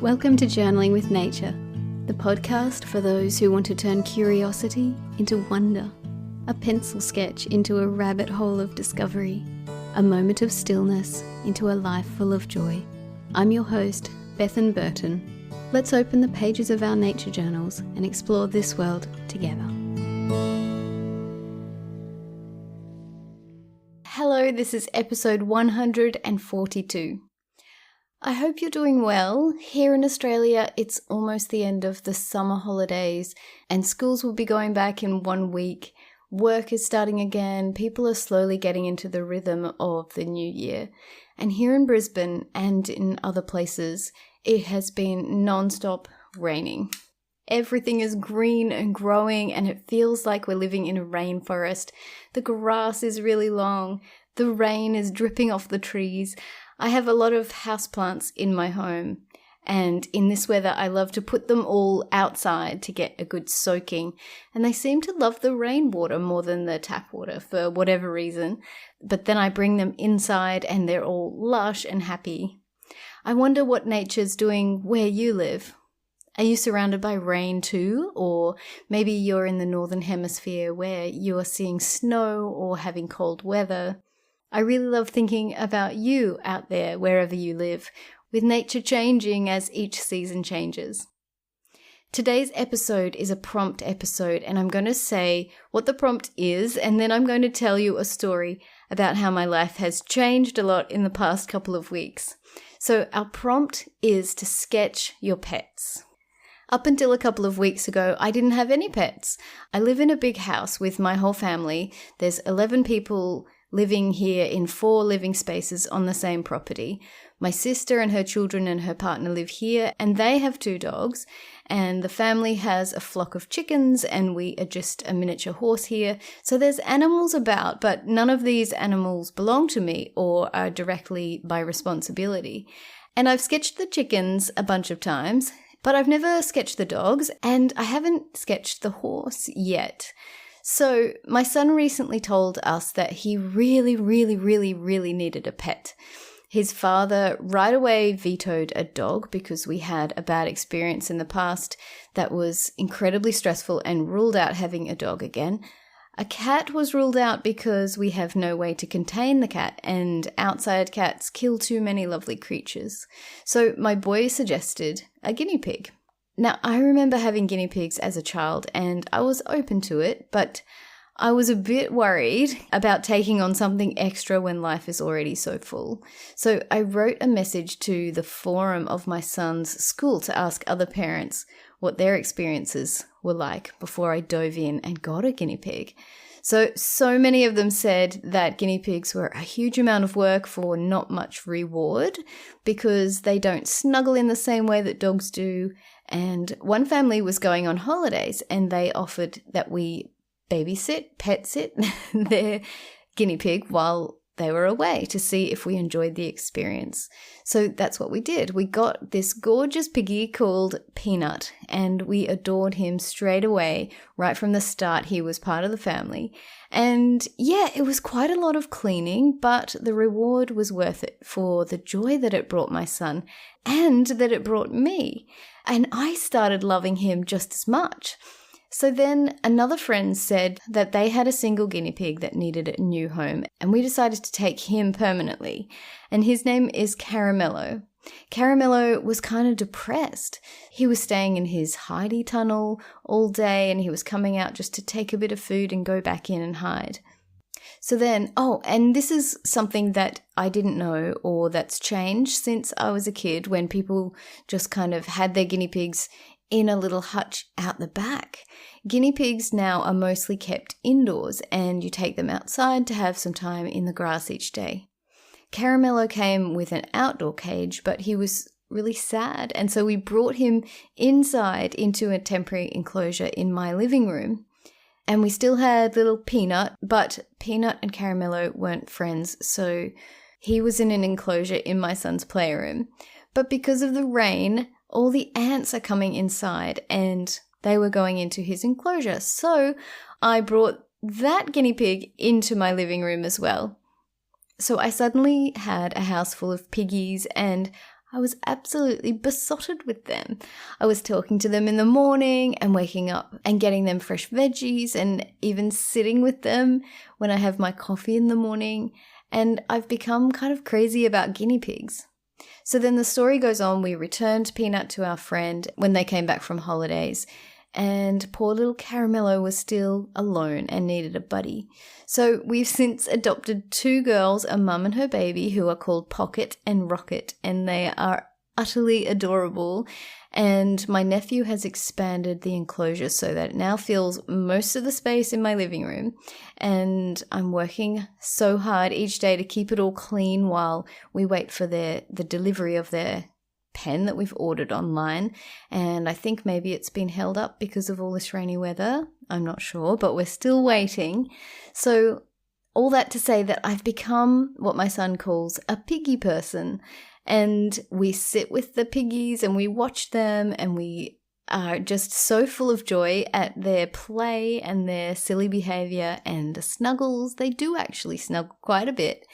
Welcome to Journaling with Nature, the podcast for those who want to turn curiosity into wonder, a pencil sketch into a rabbit hole of discovery, a moment of stillness into a life full of joy. I'm your host, Bethan Burton. Let's open the pages of our nature journals and explore this world together. Hello, this is episode 142. I hope you're doing well. Here in Australia, it's almost the end of the summer holidays and schools will be going back in 1 week. Work is starting again. People are slowly getting into the rhythm of the new year. And here in Brisbane and in other places, it has been non-stop raining. Everything is green and growing and it feels like we're living in a rainforest. The grass is really long. The rain is dripping off the trees. I have a lot of houseplants in my home, and in this weather I love to put them all outside to get a good soaking, and they seem to love the rainwater more than the tap water for whatever reason, but then I bring them inside and they're all lush and happy. I wonder what nature's doing where you live. Are you surrounded by rain too? Or maybe you're in the northern hemisphere where you are seeing snow or having cold weather. I really love thinking about you out there, wherever you live, with nature changing as each season changes. Today's episode is a prompt episode, and I'm going to say what the prompt is, and then I'm going to tell you a story about how my life has changed a lot in the past couple of weeks. So our prompt is to sketch your pets. Up until a couple of weeks ago, I didn't have any pets. I live in a big house with my whole family. There's 11 people living here in 4 living spaces on the same property. My sister and her children and her partner live here, and they have 2 dogs, and the family has a flock of chickens, and we are just a miniature horse here. So there's animals about, but none of these animals belong to me or are directly my responsibility. And I've sketched the chickens a bunch of times, but I've never sketched the dogs, and I haven't sketched the horse yet. So my son recently told us that he really needed a pet. His father right away vetoed a dog because we had a bad experience in the past that was incredibly stressful and ruled out having a dog again. A cat was ruled out because we have no way to contain the cat and outside cats kill too many lovely creatures. So my boy suggested a guinea pig. Now, I remember having guinea pigs as a child and I was open to it, but I was a bit worried about taking on something extra when life is already so full. So I wrote a message to the forum of my son's school to ask other parents what their experiences were like before I dove in and got a guinea pig. So many of them said that guinea pigs were a huge amount of work for not much reward because they don't snuggle in the same way that dogs do. And one family was going on holidays and they offered that we pet sit their guinea pig while they were away to see if we enjoyed the experience. So that's what we did. We got this gorgeous piggy called Peanut and we adored him straight away. Right from the start, he was part of the family. And yeah, it was quite a lot of cleaning, but the reward was worth it for the joy that it brought my son and that it brought me. And I started loving him just as much. So then another friend said that they had a single guinea pig that needed a new home, and we decided to take him permanently. And his name is Caramello. Caramello was kind of depressed. He was staying in his hidey tunnel all day, and he was coming out just to take a bit of food and go back in and hide. So then, and this is something that I didn't know or that's changed since I was a kid when people just kind of had their guinea pigs in a little hutch out the back. Guinea pigs now are mostly kept indoors and you take them outside to have some time in the grass each day. Caramello came with an outdoor cage, but he was really sad, and so we brought him inside into a temporary enclosure in my living room. And we still had little Peanut, but Peanut and Caramello weren't friends, so he was in an enclosure in my son's playroom. But because of the rain, all the ants are coming inside and they were going into his enclosure. So I brought that guinea pig into my living room as well. So I suddenly had a house full of piggies and I was absolutely besotted with them. I was talking to them in the morning and waking up and getting them fresh veggies and even sitting with them when I have my coffee in the morning. And I've become kind of crazy about guinea pigs. So then the story goes on. We returned Peanut to our friend when they came back from holidays. And poor little Caramello was still alone and needed a buddy. So we've since adopted 2 girls, a mum and her baby, who are called Pocket and Rocket, and they are utterly adorable. And my nephew has expanded the enclosure so that it now fills most of the space in my living room. And I'm working so hard each day to keep it all clean while we wait for the delivery of their pen that we've ordered online, and I think maybe it's been held up because of all this rainy weather. I'm not sure, but we're still waiting. So all that to say that I've become what my son calls a piggy person, and we sit with the piggies and we watch them, and we are just so full of joy at their play and their silly behavior and the snuggles. They do actually snuggle quite a bit.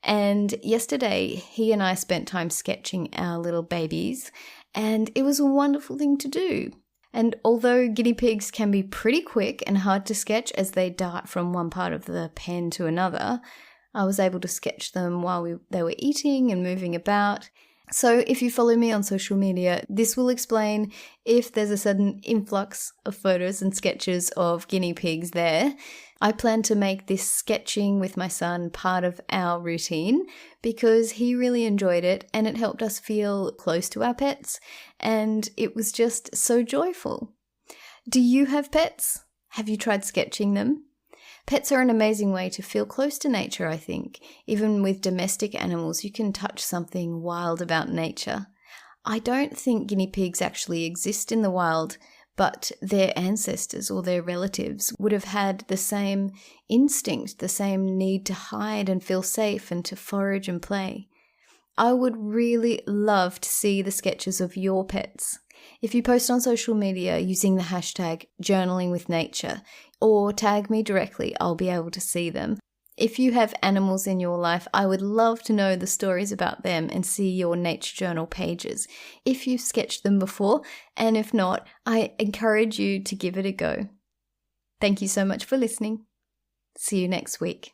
And yesterday, he and I spent time sketching our little babies, and it was a wonderful thing to do. And although guinea pigs can be pretty quick and hard to sketch as they dart from one part of the pen to another, I was able to sketch them while they were eating and moving about. So if you follow me on social media, this will explain if there's a sudden influx of photos and sketches of guinea pigs there. I plan to make this sketching with my son part of our routine because he really enjoyed it and it helped us feel close to our pets, and it was just so joyful. Do you have pets? Have you tried sketching them? Pets are an amazing way to feel close to nature, I think. Even with domestic animals, you can touch something wild about nature. I don't think guinea pigs actually exist in the wild, but their ancestors or their relatives would have had the same instinct, the same need to hide and feel safe and to forage and play. I would really love to see the sketches of your pets. If you post on social media using the hashtag journalingwithnature or tag me directly, I'll be able to see them. If you have animals in your life, I would love to know the stories about them and see your nature journal pages if you've sketched them before, and if not, I encourage you to give it a go. Thank you so much for listening. See you next week.